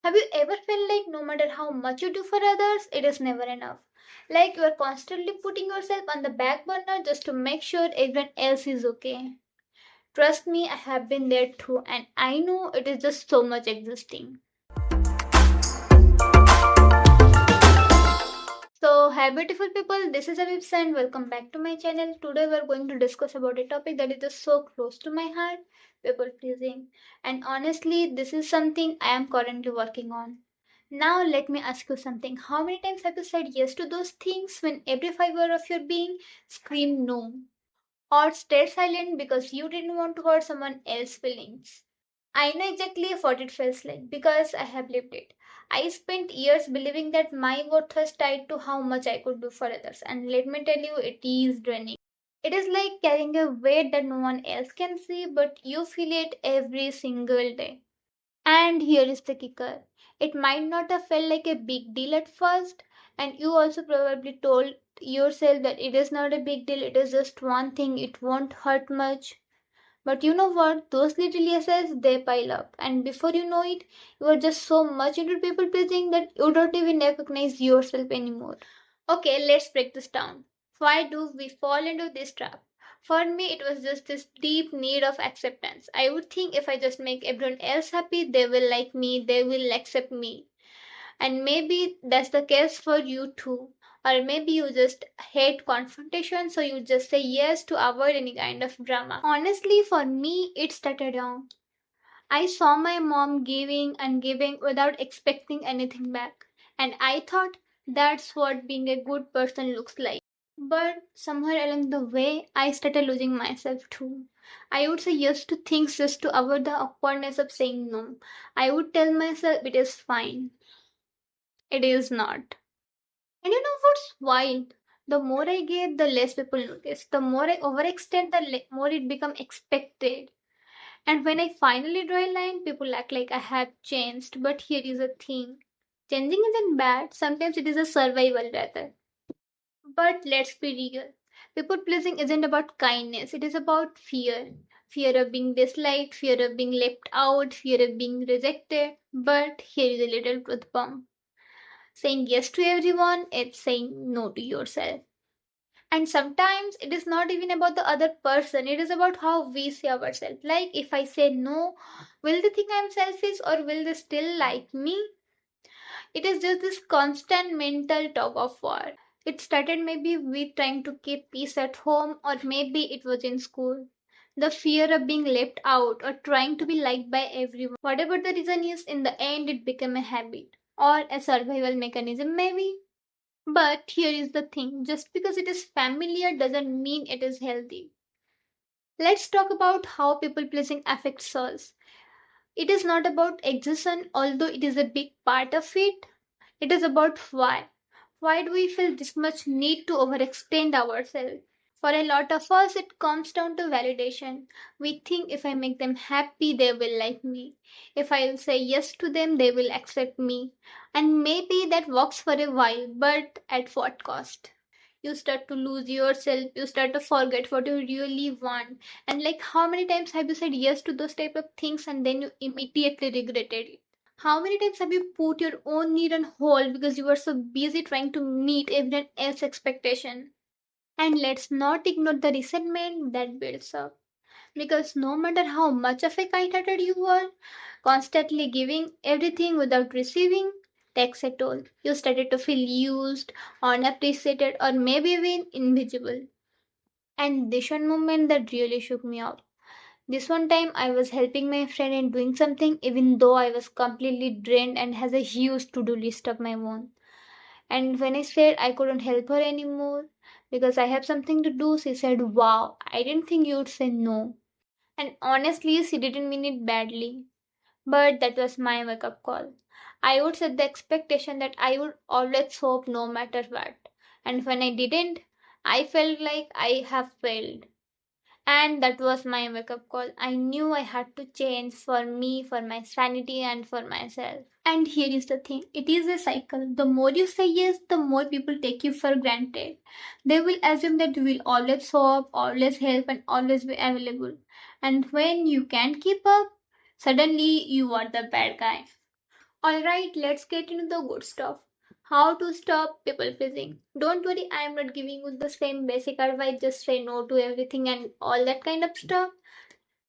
Have you ever felt like no matter how much you do for others, it is never enough? Like you are constantly putting yourself on the back burner just to make sure everyone else is okay. Trust me, I have been there too, and I know it is just so much existing. So, hi beautiful people, this is Avibs and welcome back to my channel. Today we are going to discuss about a topic that is just so close to my heart, people pleasing. And honestly, this is something I am currently working on. Now, let me ask you something. How many times have you said yes to those things when every fiber of your being screamed no? Or stayed silent because you didn't want to hurt someone else's feelings? I know exactly what it feels like because I have lived it. I spent years believing that my worth was tied to how much I could do for others, and let me tell you, it is draining. It is like carrying a weight that no one else can see, but you feel it every single day. And here is the kicker, it might not have felt like a big deal at first, and you also probably told yourself that it is not a big deal, it is just one thing, it won't hurt much. But you know what? Those little yeses, they pile up. And before you know it, you are just so much into people pleasing that you don't even recognize yourself anymore. Okay, let's break this down. Why do we fall into this trap? For me, it was just this deep need of acceptance. I would think if I just make everyone else happy, they will like me, they will accept me. And maybe that's the case for you too. Or maybe you just hate confrontation, so you just say yes to avoid any kind of drama. Honestly, for me, it started down. I saw my mom giving and giving without expecting anything back. And I thought that's what being a good person looks like. But somewhere along the way, I started losing myself too. I would say yes to things just to avoid the awkwardness of saying no. I would tell myself it is fine. It is not. And you know what's wild? The more I gave, the less people notice. The more I overextend, the more it become expected. And when I finally draw a line, people act like I have changed. But here is a thing. Changing isn't bad. Sometimes it is a survival rather. But let's be real. People pleasing isn't about kindness. It is about fear. Fear of being disliked, fear of being left out, fear of being rejected. But here is a little truth bomb. Saying yes to everyone, it's saying no to yourself. And sometimes it is not even about the other person, it is about how we see ourselves. Like, if I say no, will they think I'm selfish or will they still like me? It is just this constant mental tug of war. It started maybe with trying to keep peace at home, or maybe it was in school. The fear of being left out or trying to be liked by everyone. Whatever the reason is, in the end, it became a habit or a survival mechanism, maybe. But here is the thing, just because it is familiar doesn't mean it is healthy. Let's talk about how people pleasing affects us. It is not about exhaustion, although it is a big part of it. It is about why. Why do we feel this much need to overextend ourselves? For a lot of us, it comes down to validation. We think if I make them happy, they will like me. If I will say yes to them, they will accept me. And maybe that works for a while, but at what cost? You start to lose yourself, you start to forget what you really want. And like, how many times have you said yes to those type of things and then you immediately regretted it? How many times have you put your own need on hold because you were so busy trying to meet everyone else's expectation? And let's not ignore the resentment that builds up. Because no matter how much of a kind hearted you are, constantly giving everything without receiving takes a toll. You started to feel used, unappreciated, or maybe even invisible. And this one moment that really shook me up. This one time I was helping my friend in doing something even though I was completely drained and has a huge to do list of my own. And when I said I couldn't help her anymore because I have something to do, she said, "Wow, I didn't think you'd say no." And honestly, she didn't mean it badly. But that was my wake up call. I would set the expectation that I would always hope no matter what. And when I didn't, I felt like I have failed. And that was my wake up call. I knew I had to change for me, for my sanity, and for myself. And here is the thing, it is a cycle. The more you say yes, the more people take you for granted. They will assume that you will always show up, always help, and always be available. And when you can't keep up, suddenly you are the bad guy. Alright, let's get into the good stuff. How to stop people pleasing. Don't worry, I am not giving you the same basic advice, just say no to everything and all that kind of stuff.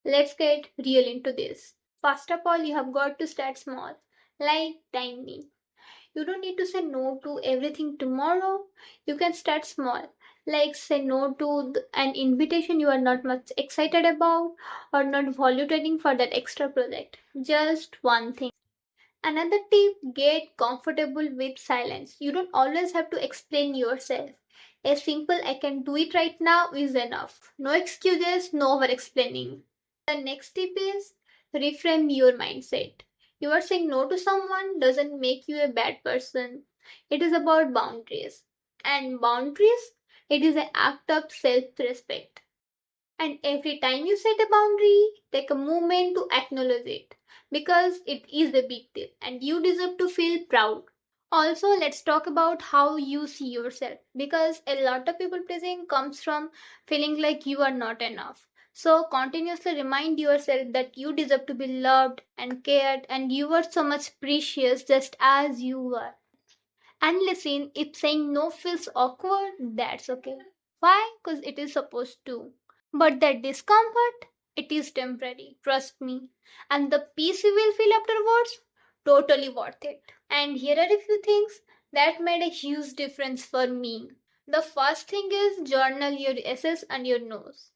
Let's get real into this. First of all, you have got to start small, like tiny. You don't need to say no to everything tomorrow. You can start small, like say no to an invitation you are not much excited about or not volunteering for that extra project. Just one thing. Another tip, get comfortable with silence. You don't always have to explain yourself. A simple I can do it right now is enough. No excuses, no over explaining. The next tip is reframe your mindset. You are saying no to someone doesn't make you a bad person. It is about boundaries. And boundaries, it is an act of self respect. And every time you set a boundary, take a moment to acknowledge it because it is a big deal and you deserve to feel proud. Also, let's talk about how you see yourself because a lot of people pleasing comes from feeling like you are not enough. So, continuously remind yourself that you deserve to be loved and cared and you are so much precious just as you are. And listen, if saying no feels awkward, that's okay. Why? Because it is supposed to. But that discomfort, it is temporary, trust me. And the peace you will feel afterwards, totally worth it. And here are a few things that made a huge difference for me. The first thing is journal your yeses and your nos.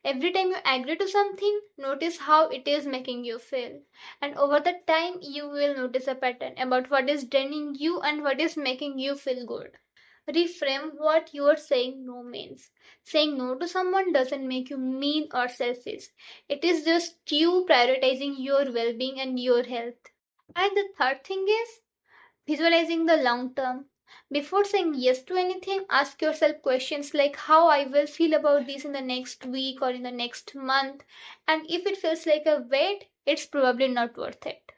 Every time you agree to something, notice how it is making you feel. And over the time, you will notice a pattern about what is draining you and what is making you feel good. Reframe what you are saying no means. Saying no to someone doesn't make you mean or selfish. It is just you prioritizing your well being and your health. And the third thing is visualizing the long term. Before saying yes to anything, ask yourself questions like how I will feel about this in the next week or in the next month. And if it feels like a weight, it's probably not worth it.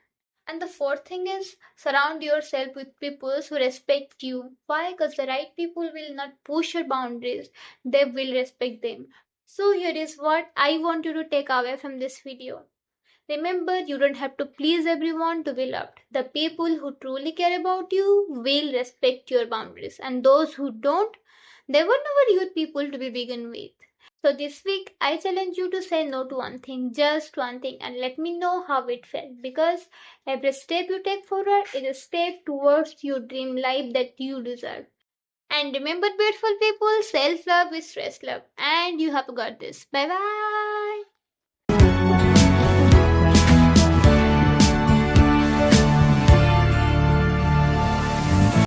And the fourth thing is surround yourself with people who respect you. Why? Because the right people will not push your boundaries, they will respect them. So, here is what I want you to take away from this video. Remember, you don't have to please everyone to be loved. The people who truly care about you will respect your boundaries, and those who don't, they were never your people to be begin with. So, this week, I challenge you to say no to one thing, just one thing, and let me know how it felt because every step you take forward is a step towards your dream life that you deserve. And remember, beautiful people, self love is stress love, and you have got this. Bye bye.